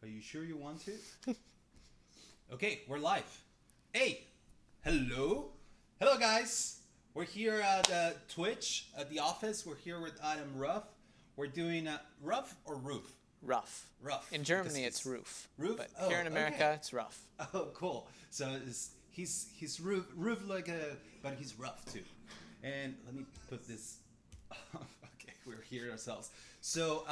you sure you want to? Okay, we're live. Hey, hello. Hello, guys. We're here at Twitch at the office. We're here with Adam Ruf. We're doing Ruf or Roof? Ruf. Ruf. In Germany, it's Roof. Roof? But Oh, here in America, okay. it's Ruf. Oh, cool. So he's roof like but he's rough too. And let me put this. Okay, we're here ourselves. So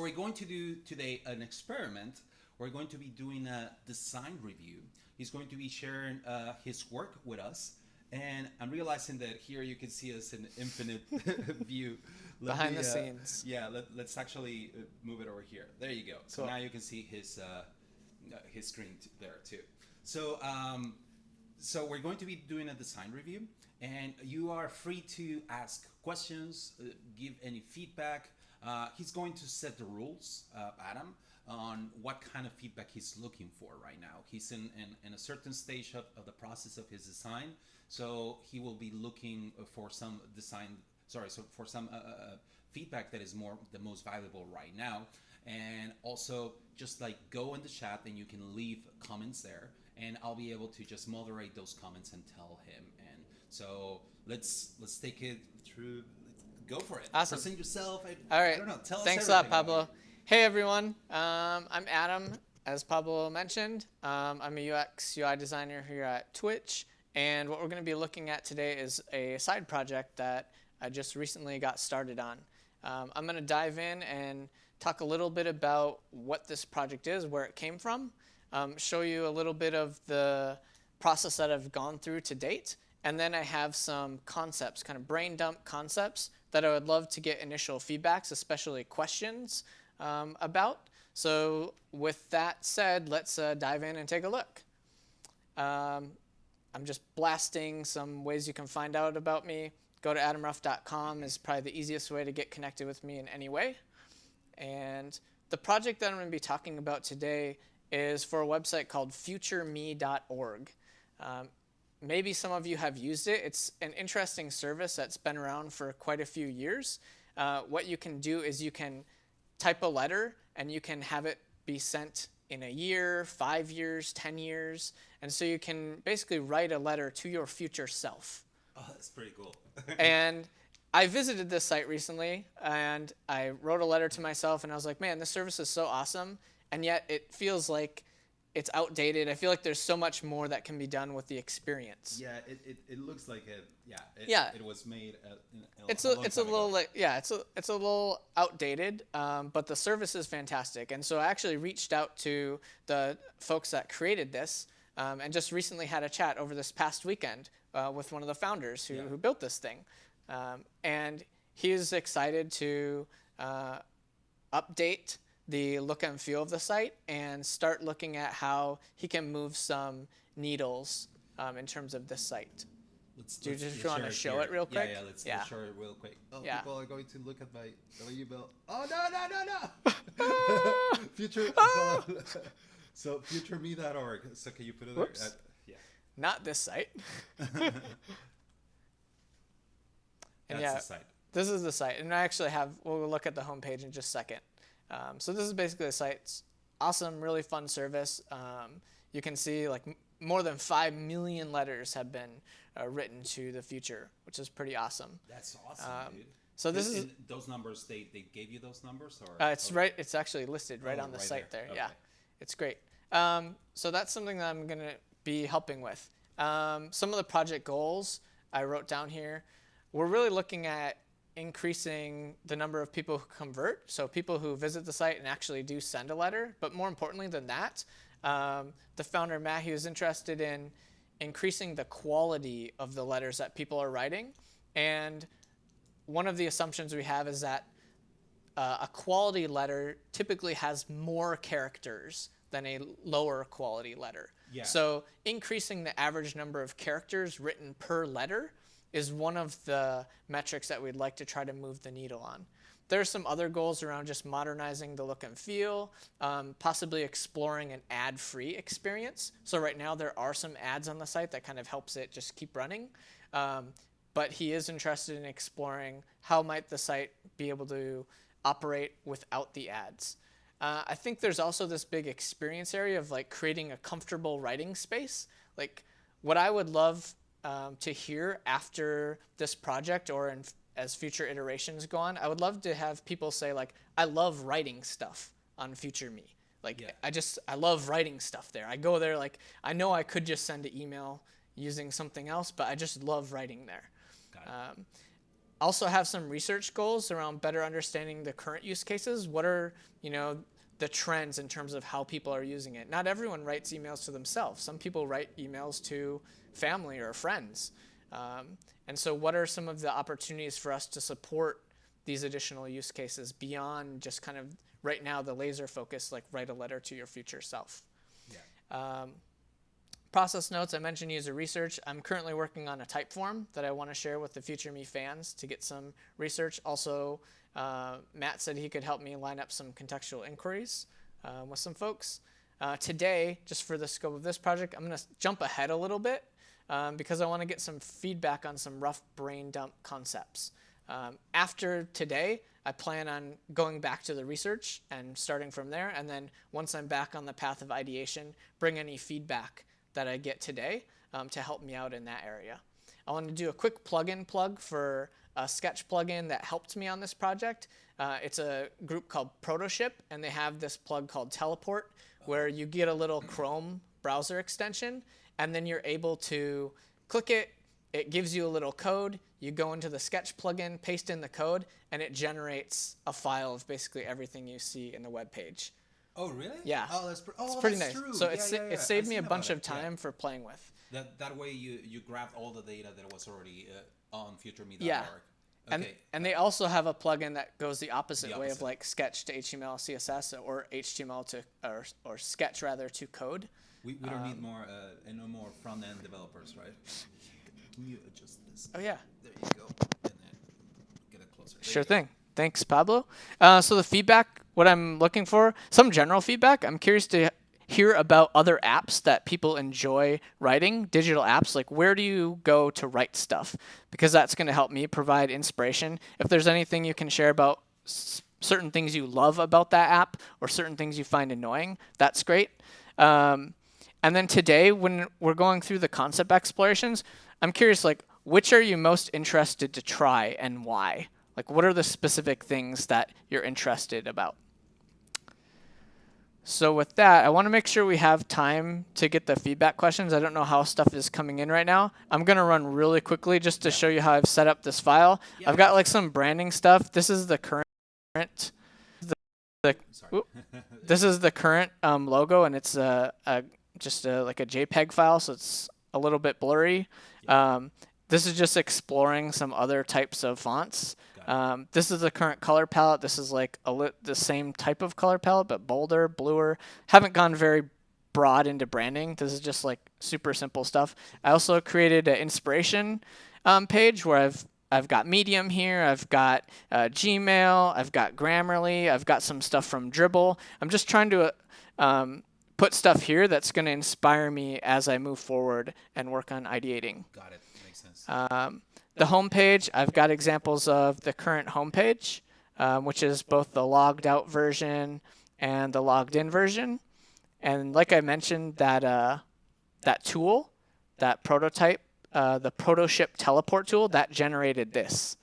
we're going to do today an experiment. We're going to be doing a design review. He's going to be sharing his work with us. And I'm realizing that here you can see us in infinite view. Behind the scenes. Yeah, let's actually move it over here. There you go. So Cool. now you can see his screen there too. So we're going to be doing a design review, and you are free to ask questions, give any feedback. He's going to set the rules, Adam, on what kind of feedback he's looking for right now. He's in a certain stage of the process of his design, so he will be looking for some feedback that is the most valuable right now. And also just like go in the chat and you can leave comments there, and I'll be able to just moderate those comments and tell him. And so let's take it through. Go for it. Awesome. Present yourself. All right. I don't know. Tell Thanks us a lot, everything Pablo. about Hey, everyone. I'm Adam, as Pablo mentioned. I'm a UX UI designer here at Twitch. And what we're going to be looking at today is a side project that I just recently got started on. I'm going to dive in and talk a little bit about what this project is, where it came from, show you a little bit of the process that I've gone through to date, and then I have some concepts, kind of brain dump concepts that I would love to get initial feedbacks, especially questions about. So with that said, let's dive in and take a look. I'm just blasting some ways you can find out about me. Go to adamruf.com is probably the easiest way to get connected with me in any way. And the project that I'm going to be talking about today is for a website called futureme.org. Maybe some of you have used it. It's an interesting service that's been around for quite a few years. What you can do is you can type a letter and you can have it be sent in a year, 5 years, 10 years. And so you can basically write a letter to your future self. Oh, that's pretty cool. And I visited this site recently, and I wrote a letter to myself, and I was like, man, this service is so awesome, and yet it feels like it's outdated. I feel like there's so much more that can be done with the experience. Yeah, it looks like it. Yeah. It was made. It's a little outdated, but the service is fantastic. And so I actually reached out to the folks that created this, and just recently had a chat over this past weekend with one of the founders who built this thing. And he's excited to update the look and feel of the site and start looking at how he can move some needles in terms of this site. Do you just want to show it real quick? Yeah, let's show it real quick. Oh, Yeah. people are going to look at my W-bill. Oh, no. Future. So futureme.org. So can you put it there? Whoops. Not this site. That's the site. This is the site. And I actually we'll look at the homepage in just a second. So this is basically the site. It's awesome, really fun service. You can see like more than 5 million letters have been written to the future, which is pretty awesome. That's awesome, dude. So this is those numbers. They gave you those numbers, or it's right. It's actually listed right on the site there. Okay. Yeah, it's great. So that's something that I'm going to be helping with. Some of the project goals I wrote down here. We're really looking at increasing the number of people who convert, so people who visit the site and actually do send a letter. But more importantly than that, the founder, Matt, he was interested in increasing the quality of the letters that people are writing. And one of the assumptions we have is that a quality letter typically has more characters than a lower quality letter. Yeah. So increasing the average number of characters written per letter is one of the metrics that we'd like to try to move the needle on. There's some other goals around just modernizing the look and feel, possibly exploring an ad-free experience. So right now there are some ads on the site that kind of helps it just keep running. But he is interested in exploring how might the site be able to operate without the ads. I think there's also this big experience area of like creating a comfortable writing space. Like what I would love to hear after this project or as future iterations go on, I would love to have people say like, I love writing stuff on Future Me. Like I love writing stuff there. I go there like, I know I could just send an email using something else, but I just love writing there. Also have some research goals around better understanding the current use cases. What are, the trends in terms of how people are using it? Not everyone writes emails to themselves. Some people write emails to family or friends. And so what are some of the opportunities for us to support these additional use cases beyond just kind of right now the laser focus, like write a letter to your future self? Process notes, I mentioned user research. I'm currently working on a type form that I want to share with the Future Me fans to get some research. Also, Matt said he could help me line up some contextual inquiries with some folks. Today, just for the scope of this project, I'm going to jump ahead a little bit because I want to get some feedback on some rough brain dump concepts. After today, I plan on going back to the research and starting from there. And then once I'm back on the path of ideation, bring any feedback that I get today to help me out in that area. I want to do a quick plugin plug for a Sketch plugin that helped me on this project. It's a group called Protoship, and they have this plug called Teleport, where you get a little Chrome browser extension, and then you're able to click it. It gives you a little code. You go into the Sketch plugin, paste in the code, and it generates a file of basically everything you see in the web page. Oh, really? Yeah. Oh, it's pretty nice. True. So it saved me a bunch of time for playing with. That way you grabbed all the data that was already on futureme.org. Yeah. Okay. And they also have a plugin that goes the opposite way of like Sketch to HTML, CSS, or HTML to or Sketch rather to code. We don't need more no more front end developers, right? Can you adjust this? Oh yeah. There you go. And then get it closer. Sure thing. Thanks, Pablo. So the feedback, what I'm looking for, some general feedback. I'm curious to hear about other apps that people enjoy writing, digital apps. Like where do you go to write stuff? Because that's going to help me provide inspiration. If there's anything you can share about certain things you love about that app or certain things you find annoying, that's great. And then today, when we're going through the concept explorations, I'm curious, like, which are you most interested to try and why? Like, what are the specific things that you're interested about? So with that, I want to make sure we have time to get the feedback questions. I don't know how stuff is coming in right now. I'm going to run really quickly just to show you how I've set up this file. Yeah. I've got like some branding stuff. This is the current this is the current logo, and it's just like a JPEG file, so it's a little bit blurry. This is just exploring some other types of fonts. This is the current color palette. This is like the same type of color palette, but bolder, bluer. Haven't gone very broad into branding. This is just like super simple stuff. I also created an inspiration page where I've got Medium here. I've got Gmail. I've got Grammarly. I've got some stuff from Dribbble. I'm just trying to put stuff here that's going to inspire me as I move forward and work on ideating. Got it. Makes sense. The homepage, I've got examples of the current homepage, which is both the logged out version and the logged in version. And like I mentioned, that tool, that prototype, the Protoship teleport tool, that generated this.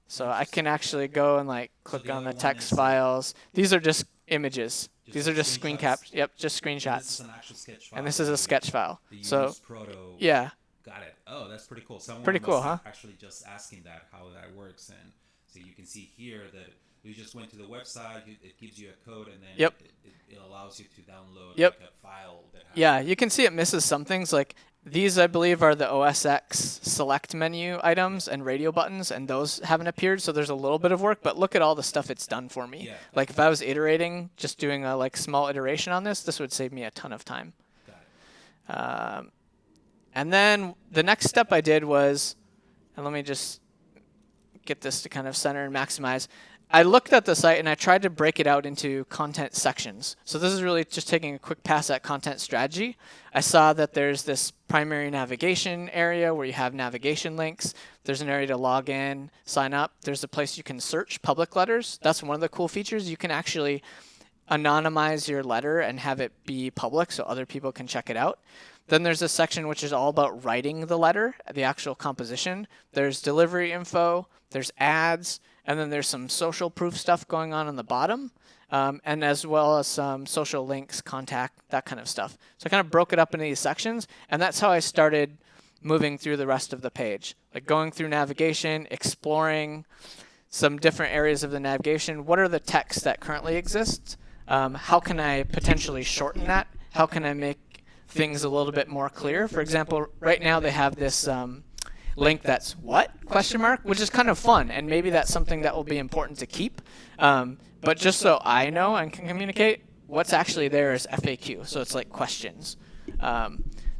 So I can actually go and like click on the text files. These are just images. These are just screen caps. Yep, just screenshots. This is an actual sketch file. And this is a sketch file. So Proto. Yeah. Got it. Oh, that's pretty cool. Someone pretty cool, was huh? Actually, just asking that how that works, and so you can see here that you just went to the website. It gives you a code, and then Yep. it allows you to download Yep. like a file. That has Yeah, you can see it misses some things. Like these, I believe, are the OS X select menu items and radio buttons, and those haven't appeared. So there's a little bit of work, but look at all the stuff it's done for me. Yeah. Like if I was iterating, just doing a like small iteration on this would save me a ton of time. Got it. And then the next step I did was, and let me just get this to kind of center and maximize. I looked at the site and I tried to break it out into content sections. So this is really just taking a quick pass at content strategy. I saw that there's this primary navigation area where you have navigation links. There's an area to log in, sign up. There's a place you can search public letters. That's one of the cool features. You can actually anonymize your letter and have it be public so other people can check it out. Then there's a section which is all about writing the letter, the actual composition. There's delivery info, there's ads, and then there's some social proof stuff going on the bottom, and as well as some social links, contact, that kind of stuff. So I kind of broke it up into these sections, and that's how I started moving through the rest of the page, like going through navigation, exploring some different areas of the navigation. What are the texts that currently exist? How can I potentially shorten that? How can I make things a little bit more clear? For example, right now they have this link that's what? Question mark, which is kind of fun, and maybe that's something that will be important to keep. But just so I know and can communicate, what's actually there is FAQ, so it's like questions.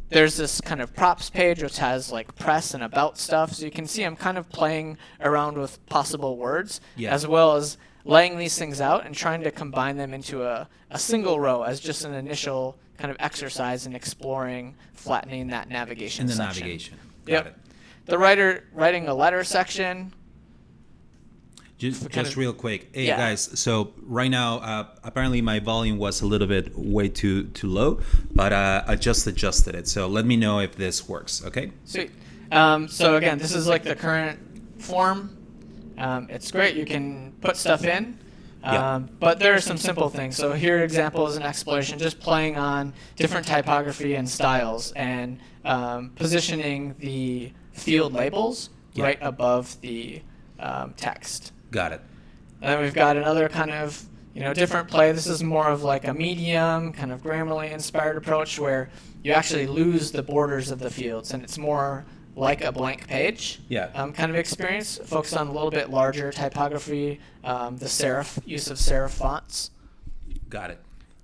There's this kind of props page which has like press and about stuff, so you can see I'm kind of playing around with possible words, as well as laying these things out and trying to combine them into a single row as just an initial kind of exercise in exploring flattening that navigation section. Navigation. Got it. The writing a letter section. Just real quick, hey guys. So right now, apparently my volume was a little bit way too low, but I just adjusted it. So let me know if this works. Okay. Sweet. So again, this is like the current form. It's great. You can put stuff in, but there are some simple things. So here, example is an exploration, just playing on different typography and styles, and positioning the field labels right above the text. Got it. And then we've got another kind of different play. This is more of like a medium, kind of Grammarly inspired approach where you actually lose the borders of the fields, and it's more like a blank page kind of experience, focused on a little bit larger typography, the use of serif fonts. Got it.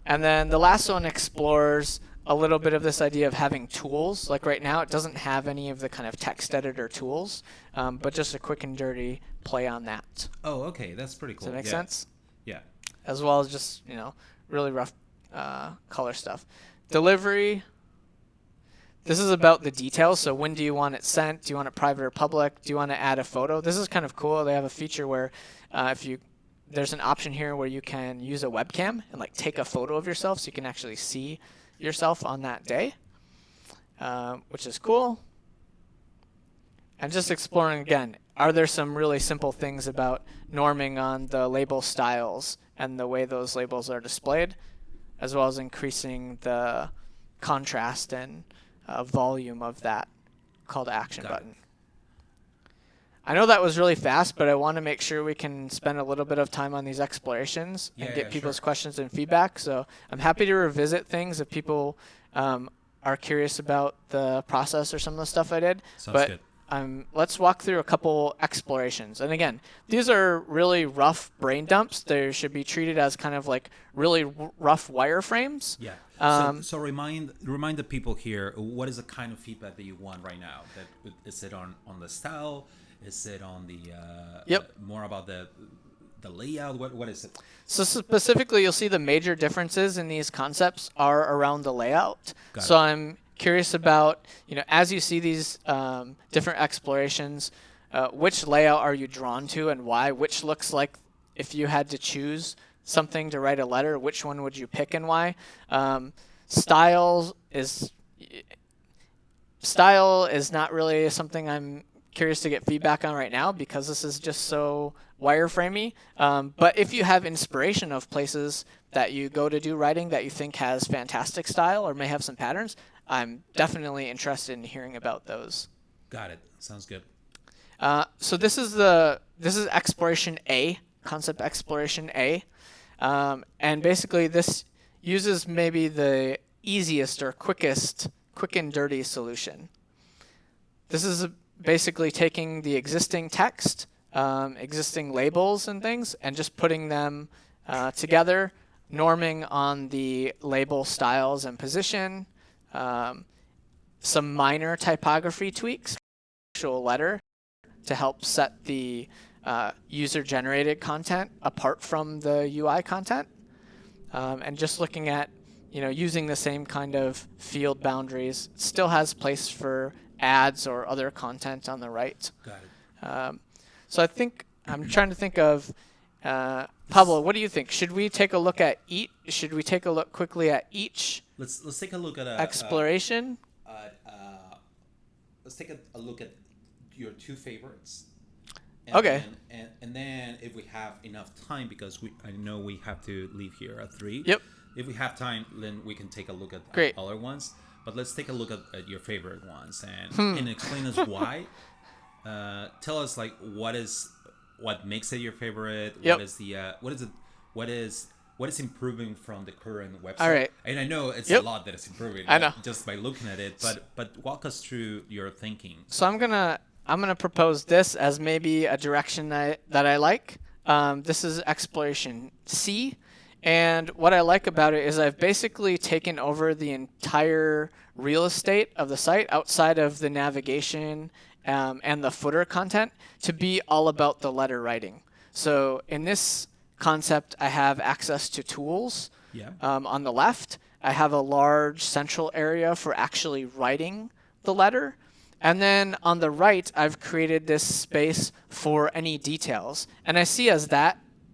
And then the last one explores a little bit of this idea of having tools. Like right now, it doesn't have any of the kind of text editor tools, but just a quick and dirty play on that. Oh, okay. That's pretty cool. Does that make sense? Yeah. As well as just, really rough color stuff. Delivery. This is about the details. So when do you want it sent? Do you want it private or public? Do you want to add a photo? This is kind of cool. They have a feature where there's an option here where you can use a webcam and like take a photo of yourself so you can actually see yourself on that day, which is cool. And just exploring again, are there some really simple things about norming on the label styles and the way those labels are displayed, as well as increasing the contrast and volume of that call to action button. I know that was really fast, but I want to make sure we can spend a little bit of time on these explorations and get people's questions and feedback. So I'm happy to revisit things if people are curious about the process or some of the stuff I did. Sounds good. Let's walk through a couple explorations. And again, these are really rough brain dumps. They should be treated as kind of like really rough wireframes. Yeah. So remind the people here, what is the kind of feedback that you want right now? Is it on the style? Is it on the more about the layout? What is it? So specifically, you'll see the major differences in these concepts are around the layout. So I'm curious about, as you see these different explorations, which layout are you drawn to and why? Which looks like, if you had to choose something to write a letter, which one would you pick and why? Style is not really something I'm curious to get feedback on right now because this is just so wireframey. But if you have inspiration of places that you go to do writing that you think has fantastic style or may have some patterns, I'm definitely interested in hearing about those. Got it. Sounds good. So this is exploration A, concept exploration A. And basically this uses maybe the easiest or quick and dirty solution. This is basically taking the existing text, existing labels and things, and just putting them together, norming on the label styles and position, some minor typography tweaks, actual letter to help set the user-generated content apart from the UI content, and just looking at using the same kind of field boundaries. It still has place for ads or other content on the right. Got it. So I think I'm trying to think of Pablo, what do you think? Should we take a look at each? Should we take a look quickly at each Let's take a look at exploration? Let's take a look at your two favorites. Okay. And then if we have enough time, because I know we have to leave here at 3. Yep. If we have time, then we can take a look at Great. other ones. But let's take a look at your favorite ones and explain us why. Tell us like what makes it your favorite. Yep. What is improving from the current website. All right. And I know it's a lot that is improving. I know. Just by looking at it, but walk us through your thinking. So I'm gonna propose this as maybe a direction that I like. This is exploration C. And what I like about it is I've basically taken over the entire real estate of the site outside of the navigation and the footer content to be all about the letter writing. So in this concept, I have access to tools. Yeah. On the left, I have a large central area for actually writing the letter. And then on the right, I've created this space for any details. And I see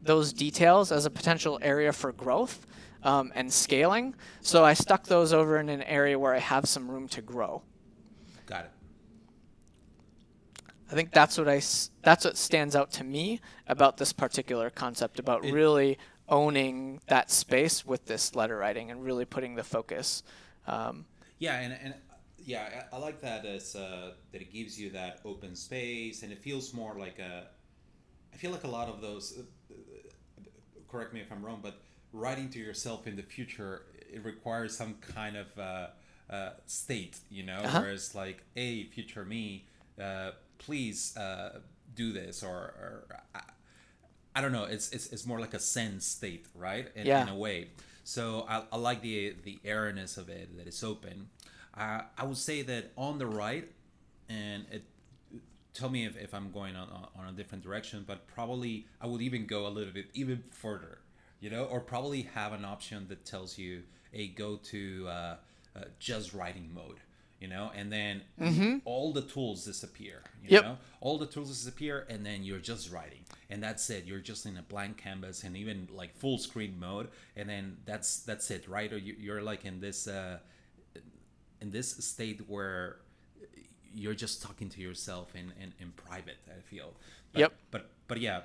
those details as a potential area for growth and scaling. So I stuck those over in an area where I have some room to grow. Got it. I think that's what stands out to me about this particular concept, about really owning that space with this letter writing and really putting the focus. I like that that it gives you that open space, and it feels more like I feel like a lot of those. Correct me if I'm wrong, but writing to yourself in the future, it requires some kind of state, whereas like, hey, future me, please do this, or I don't know. It's more like a sense state, right? In a way. So I like the airness of it, that it's open. I would say that on the right, and tell me if I'm going on a different direction, but probably I would even go a little bit even further, or probably have an option that tells you, hey, go to just writing mode, and then all the tools disappear, all the tools disappear, and then you're just writing, and that's it. You're just in a blank canvas, and even like full screen mode, and then that's it, right? Or you're like in this state where you're just talking to yourself in private, I feel. But yeah.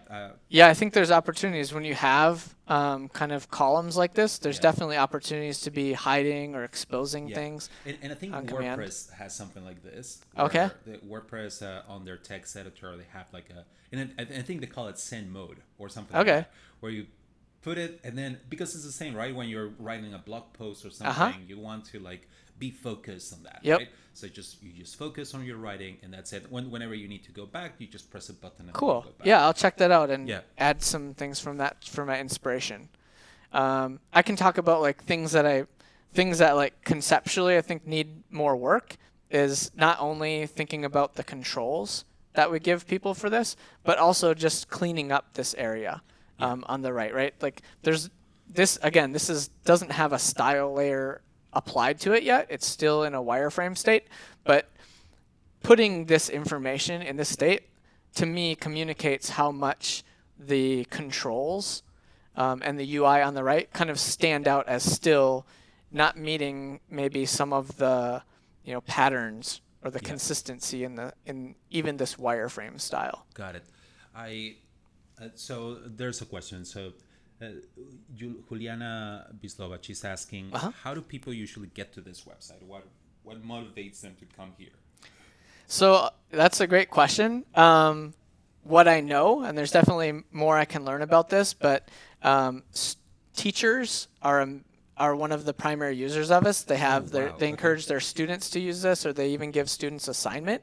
I think there's opportunities when you have kind of columns like this. There's definitely opportunities to be hiding or exposing things. And I think WordPress has something like this. Okay. The WordPress on their text editor, they have like and I think they call it send mode or something. Okay. Like that, where you put it, and then because it's the same, right? When you're writing a blog post or something, you want to like be focused on that, right? So you just focus on your writing, and that's it. Whenever you need to go back, you just press a button and cool. Go back. Yeah, I'll check that out and add some things from that for my inspiration. I can talk about like things that like conceptually I think need more work. Is not only thinking about the controls that we give people for this, but also just cleaning up this area on the right? Like there's this again. This doesn't have a style layer applied to it yet. It's still in a wireframe state, but putting this information in this state to me communicates how much the controls and the UI on the right kind of stand out as still not meeting maybe some of the patterns or the consistency in even this wireframe style. Got it. So there's a question. So Juliana Bislova, she's asking, how do people usually get to this website? What motivates them to come here? So that's a great question. What I know, and there's definitely more I can learn about this, but teachers are one of the primary users of us. They have they encourage their students to use this, or they even give students assignment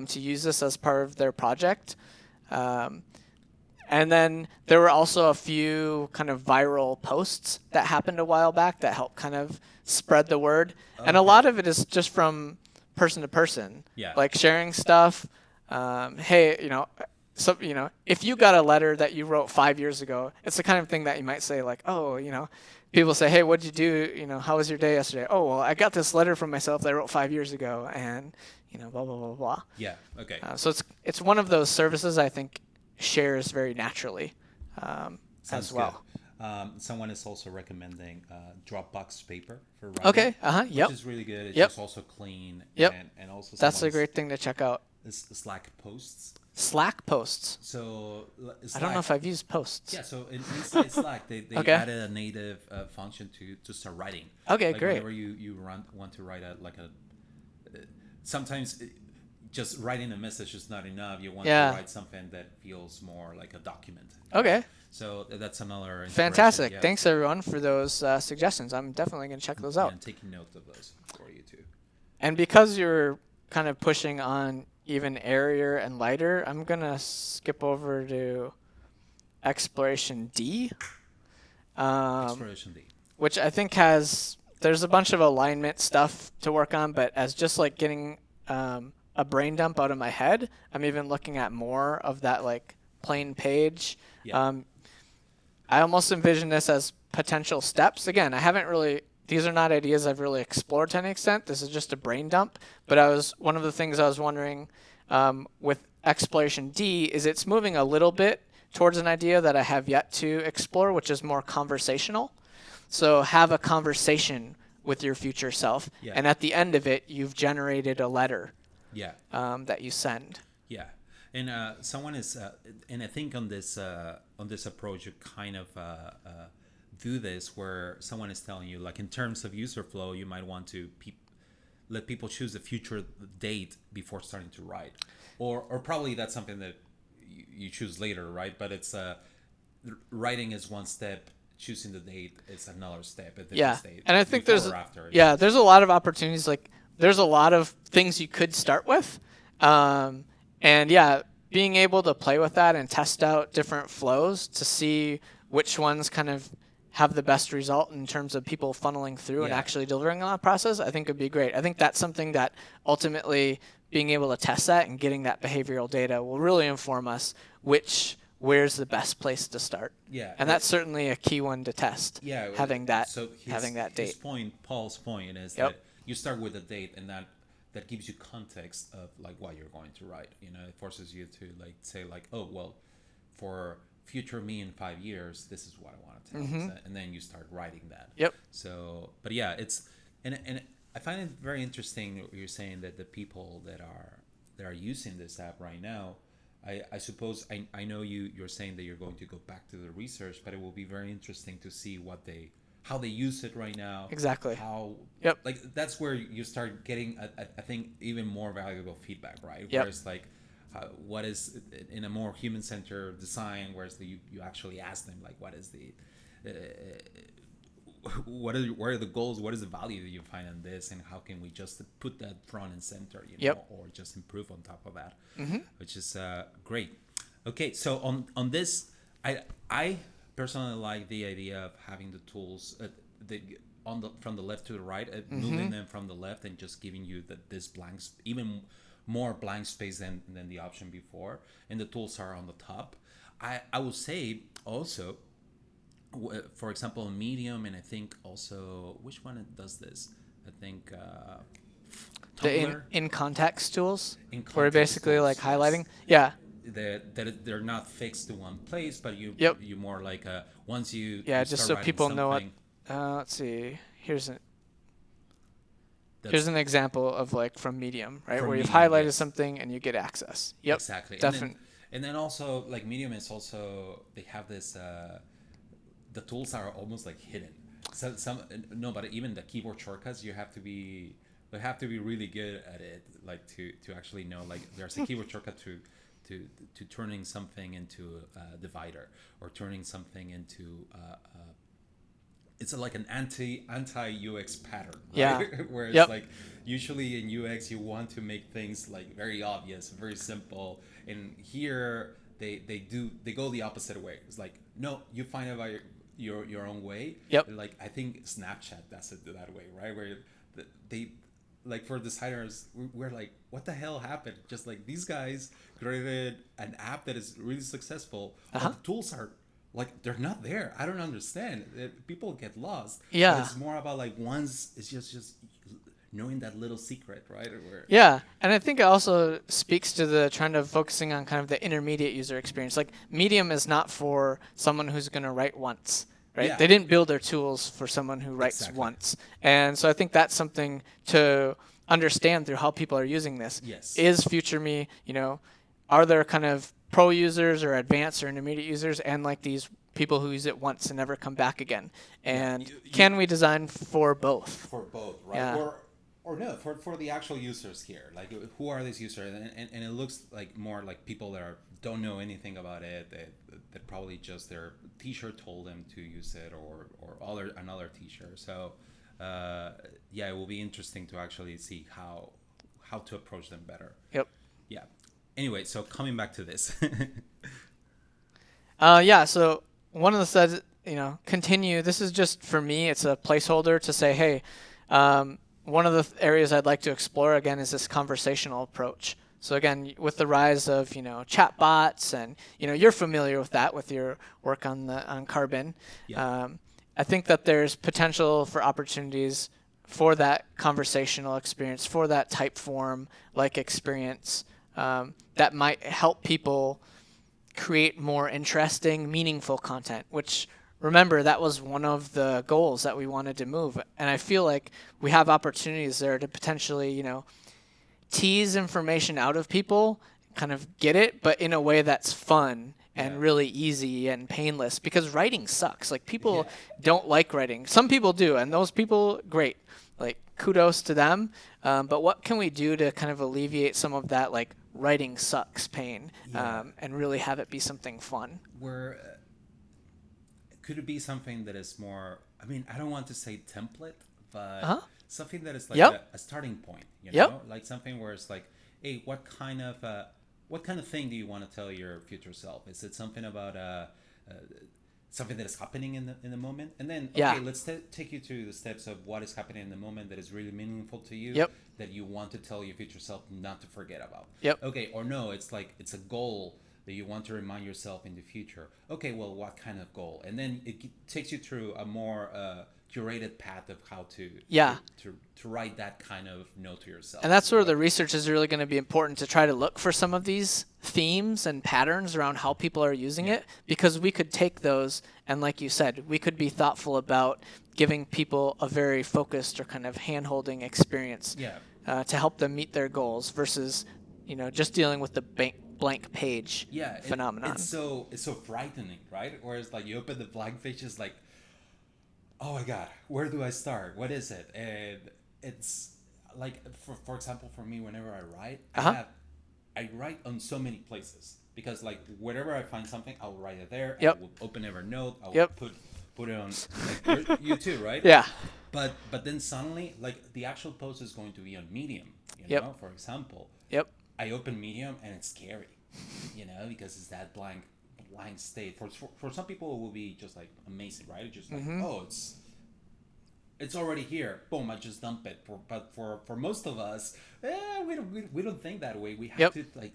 to use this as part of their project. And then there were also a few kind of viral posts that happened a while back that helped kind of spread the word. Okay. And a lot of it is just from person to person, like sharing stuff. Hey, if you got a letter that you wrote 5 years ago, it's the kind of thing that you might say like, oh, people say, hey, what'd you do? How was your day yesterday? Oh, well, I got this letter from myself that I wrote 5 years ago, and blah, blah, blah, blah. Yeah. Okay. So it's one of those services I think shares very naturally. Sounds as well. good. Someone is also recommending Dropbox paper for writing, Okay. Which which is really good. It's Yep. just also clean, Yep. and also That's someone a great thing to check out. is Slack posts. Slack posts. So I don't know Slack, if I've used posts. yeah. So inside Slack, they Okay. added a native function to start writing. Okay, Like great. whenever want to write sometimes just writing a message is not enough. You want Yeah. to write something that feels more like a document. Okay. So that's another inspiration. Fantastic. Yeah. Thanks everyone for those suggestions. I'm definitely going to check those out. And taking note of those for you too. And because you're kind of pushing on even airier and lighter, I'm going to skip over to Exploration D, Exploration D. which I think there's a bunch of alignment stuff to work on, but as just like getting a brain dump out of my head, I'm even looking at more of that like plain page. Yeah. I almost envision this as potential steps. Again, these are not ideas I've really explored to any extent. This is just a brain dump. But one of the things I was wondering with Exploration D is it's moving a little bit towards an idea that I have yet to explore, which is more conversational. So have a conversation with your future self. Yeah. And at the end of it, you've generated a letter Yeah. that you send. Yeah. And someone is, and I think on this approach, you kind of do this where someone is telling you, like in terms of user flow, you might want to let people choose a future date before starting to write, or probably that's something that you choose later, right? But it's writing is one step, choosing the date is another step. State, and I think there's a lot of opportunities. Like there's a lot of things you could start with. And yeah, being able to play with that and test out different flows to see which ones kind of have the best result in terms of people funneling through and actually delivering on that process, I think would be great. I think that's something that ultimately being able to test that and getting that behavioral data will really inform us where's the best place to start. Yeah. And that's certainly a key one to test. Yeah. Having that date. His point, Paul's point is Yep. that you start with a date, and that gives you context of like what you're going to write. You know, it forces you to like say like, oh well, for future me in 5 years, this is what I want to tell, and then you start writing that. Yep. So, but yeah, it's and I find it very interesting what you're saying, that the people that are using this app right now. I suppose I know you're saying that you're going to go back to the research, but it will be very interesting to see how they use it right now. Exactly. Yep. Like that's where you start getting, I think, even more valuable feedback, right? Yep. Where it's like, what is in a more human-centered design, whereas you actually ask them like, what is the, what are the goals? What is the value that you find in this, and how can we just put that front and center, or just improve on top of that, which is great. Okay, so on this, I personally like the idea of having the tools from the left to the right, moving them from the left and just giving you this blanks, even more blank space than the option before, and the tools are on the top. I would say also, for example, Medium, and I think also, which one does this? I think the in context tools, where context basically tools, like highlighting. yes. Yeah. That they're not fixed to one place, but you more like once you just so people know what. Let's see. Here's an example of like from Medium, right, where you've highlighted something and you get access. Yep. Exactly. Definitely. And then also like Medium is also, they have this. The tools are almost like hidden. So but even the keyboard shortcuts, you have to be really good at it, like to actually know, like there's a keyboard shortcut to turning something into a divider, or turning something into it's like an anti UX pattern, right? Yeah. Where it's like usually in UX you want to make things like very obvious, very simple, and here they go the opposite way. It's like, no, you find it by your own way. Yep. Like I think Snapchat does it that way, right? Where they, like, for designers, we're like, what the hell happened? Just like these guys created an app that is really successful, but the tools are like, they're not there. I don't understand. People get lost. Yeah. But it's more about like, once it's just knowing that little secret, right? Where, Yeah, and I think it also speaks to the trend of focusing on kind of the intermediate user experience. Like Medium is not for someone who's going to write once, right? Yeah. They didn't build their tools for someone who writes Exactly. once. And so I think that's something to understand through how people are using this. Yes. Is future me, are there kind of pro users or advanced or intermediate users and like these people who use it once and never come back again? And can we design for both? For both, right? Yeah. Or no, for the actual users here. Like, who are these users? And it looks like more like people that don't know anything about it. That probably just their teacher told them to use it, or another teacher. So, it will be interesting to actually see how to approach them better. Yep. Yeah. Anyway, so coming back to this. So one of the says, continue. This is just for me. It's a placeholder to say, hey, one of the areas I'd like to explore again is this conversational approach. So again, with the rise of chatbots, and you're familiar with that with your work on Carbon. Yeah. I think that there's potential for opportunities for that conversational experience, for that type form like experience that might help people create more interesting, meaningful content, which remember, that was one of the goals that we wanted to move. And I feel like we have opportunities there to potentially, tease information out of people, kind of get it, but in a way that's fun and really easy and painless, because writing sucks. Like, people don't like writing. Some people do, and those people, great. Like, kudos to them. But what can we do to kind of alleviate some of that, like, writing sucks pain, and really have it be something fun? Could it be something that is more, I mean, I don't want to say template, but something that is like a starting point, like something where it's like, hey, what kind of thing do you want to tell your future self? Is it something about something that is happening in the moment? And then, let's take you through the steps of what is happening in the moment that is really meaningful to you, that you want to tell your future self not to forget about. Okay, or no, it's like, it's a goal that you want to remind yourself in the future. Okay, well, what kind of goal? And then it takes you through a more curated path of how to write that kind of note to yourself. And that's where the research is really going to be important, to try to look for some of these themes and patterns around how people are using it, because we could take those and, like you said, we could be thoughtful about giving people a very focused or kind of hand-holding experience to help them meet their goals versus, just dealing with the blank page phenomenon. It's so frightening, right? Whereas like you open the blank page, it's like, oh my god, where do I start? What is it? And it's like, for example, for me, whenever I write, I write on so many places, because like wherever I find something, I'll write it there. I will open Evernote. I will put it on. Like, you too, right? Yeah. But then suddenly, like, the actual post is going to be on Medium. For example. I open Medium and it's scary, because it's that blank state. For some people, it will be just like amazing, right? It's just like, oh, it's already here. Boom, I just dump it. But for most of us, we don't think that way. We have to like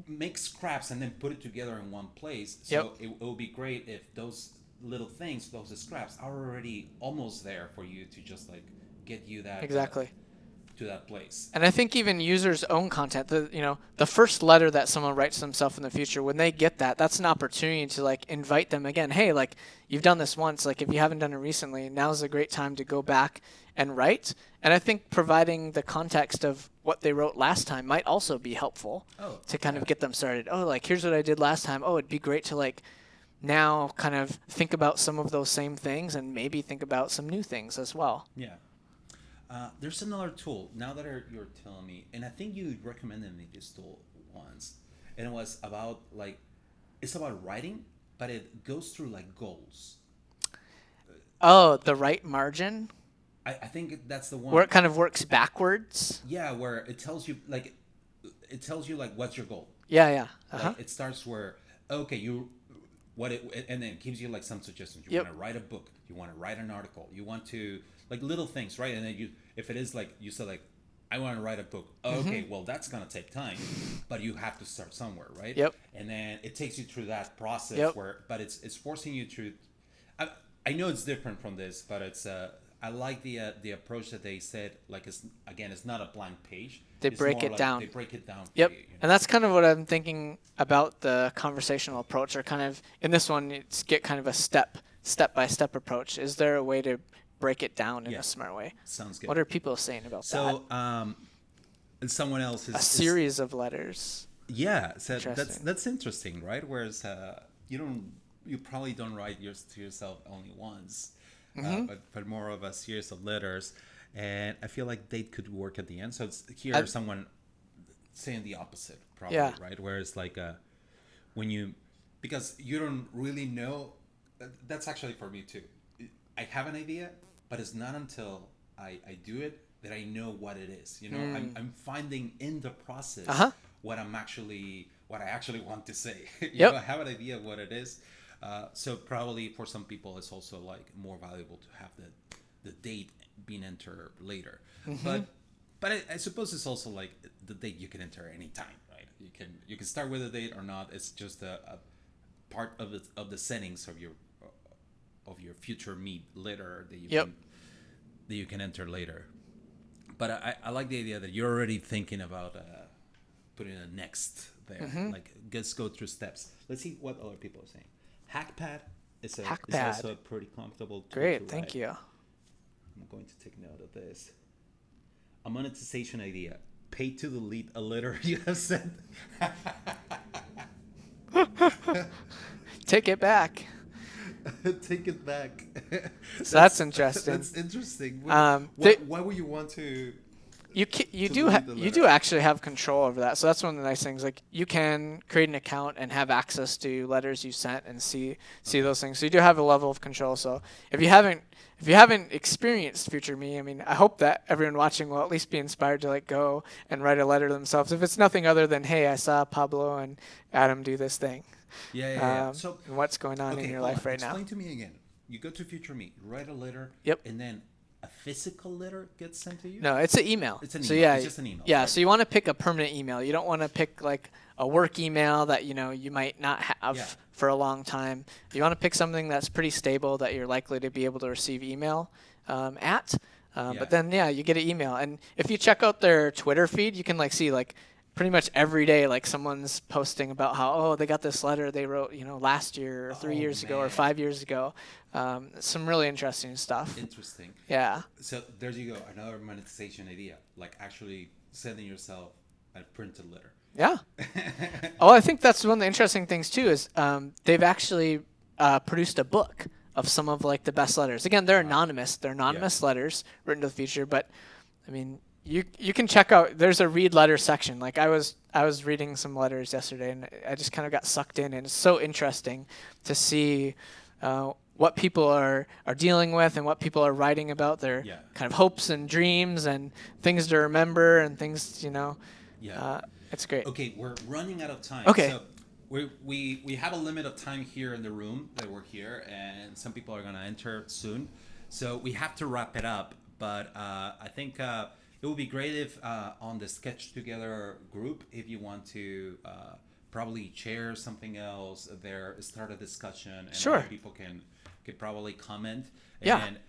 make scraps and then put it together in one place. So it will be great if those little things, those scraps, are already almost there for you to just like get you that to that place. And I think even users' own content, the first letter that someone writes to themselves in the future, when they get that, that's an opportunity to like invite them again. Hey, like, you've done this once. Like, if you haven't done it recently, now's a great time to go back and write. And I think providing the context of what they wrote last time might also be helpful to kind of get them started. Oh, like, here's what I did last time. Oh, it'd be great to like now kind of think about some of those same things and maybe think about some new things as well. Yeah. There's another tool, now that you're telling me, and I think you recommended me this tool once, and it was about like, it's about writing, but it goes through like goals. Oh, the right margin? I think that's the one. Where it kind of works backwards? Yeah, where it tells you like what's your goal. Yeah. Like, it starts where, okay, and then it gives you like some suggestions. You want to write a book, you want to write an article, you want to, like, little things, right? And then if it is like you said, like, I want to write a book. Okay, well, that's gonna take time, but you have to start somewhere, right? And then it takes you through that process but it's forcing you to. I know it's different from this, but it's I like the approach that they said. Like it's not a blank page. They It's break more it like down. They break it down. Yep. For you, And that's kind of what I'm thinking about the conversational approach, or kind of in this one, it's get kind of a step-by-step approach. Is there a way to break it down in a smart way? Sounds good. What are people saying about that? So, someone else is A series of letters. Yeah, so that's interesting, right? Whereas you probably don't write to yourself only once, but more of a series of letters, and I feel like they could work at the end. So it's here someone saying the opposite, probably, right? Whereas like because you don't really know. That's actually for me too. I have an idea, but it's not until I do it that I know what it is. I'm finding in the process what I actually want to say. I have an idea of what it is. So probably for some people, it's also like more valuable to have the date being entered later. But I suppose it's also like the date you can enter anytime, right? You can start with a date or not. It's just a part of the settings of your future meet letter that you can enter later. But I like the idea that you're already thinking about putting a next there. Like, let's go through steps. Let's see what other people are saying. Hackpad is also pretty comfortable. Great, thank you. I'm going to take note of this. A monetization idea. Pay to delete a letter you have sent. Take it back. Take it back. So that's interesting. That's interesting. Why would you want to? You do actually have control over that. So that's one of the nice things. Like, you can create an account and have access to letters you sent and see those things. So you do have a level of control. So if you haven't experienced Future Me, I mean, I hope that everyone watching will at least be inspired to like go and write a letter to themselves. If it's nothing other than, hey, I saw Pablo and Adam do this thing. Yeah. So what's going on in your life right now? Explain to me again. You go to Future Me, write a letter, and then a physical letter gets sent to you? No, it's an email. It's an email. So yeah, it's just an email. Yeah, right? so you want to pick a permanent email. You don't want to pick like a work email that you might not have for a long time. You want to pick something that's pretty stable that you're likely to be able to receive email at. But then you get an email, and if you check out their Twitter feed, you can like see like pretty much every day, like someone's posting about how they got this letter they wrote last year or 3 years ago or 5 years ago. Some really interesting stuff. Interesting. Yeah. So there you go, another monetization idea, like actually sending yourself a printed letter. Yeah. I think that's one of the interesting things too is they've actually produced a book of some of like the best letters. Again, they're anonymous. They're anonymous letters written to the future, but I mean, you can check out. There's a read letter section. Like I was reading some letters yesterday, and I just kind of got sucked in, and it's so interesting to see what people are dealing with and what people are writing about their kind of hopes and dreams and things to remember and things. It's great. Okay, we're running out of time. Okay. So we have a limit of time here in the room that we're here, and some people are gonna enter soon, so we have to wrap it up. But I think. It would be great if on the Sketch Together group, if you want to probably share something else there, start a discussion, and other people could probably comment. And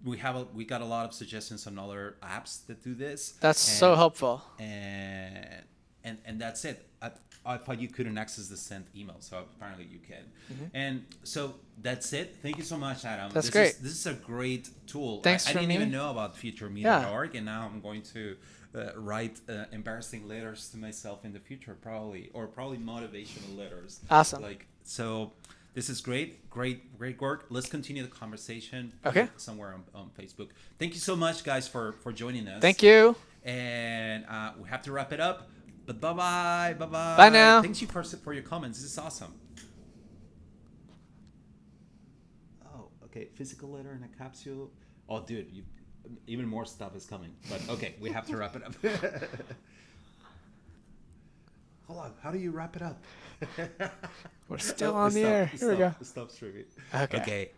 we got a lot of suggestions on other apps that do this. That's so helpful. And that's it. I thought you couldn't access the sent email, so apparently you can. And so that's it. Thank you so much, Adam. That's great. This is a great tool. Thanks I for didn't me. even know about futureme.org, and now I'm going to write embarrassing letters to myself in the future, probably motivational letters. Awesome. So this is great work. Let's continue the conversation. Okay. Somewhere on Facebook. Thank you so much, guys, for joining us. Thank you. And we have to wrap it up. But bye-bye. Bye now. Thanks you for your comments. This is awesome. Oh, okay. Physical letter in a capsule. Oh, dude, even more stuff is coming. But okay, we have to wrap it up. Hold on. How do you wrap it up? We're still on the air. Here we go. Stop streaming. Okay. Okay.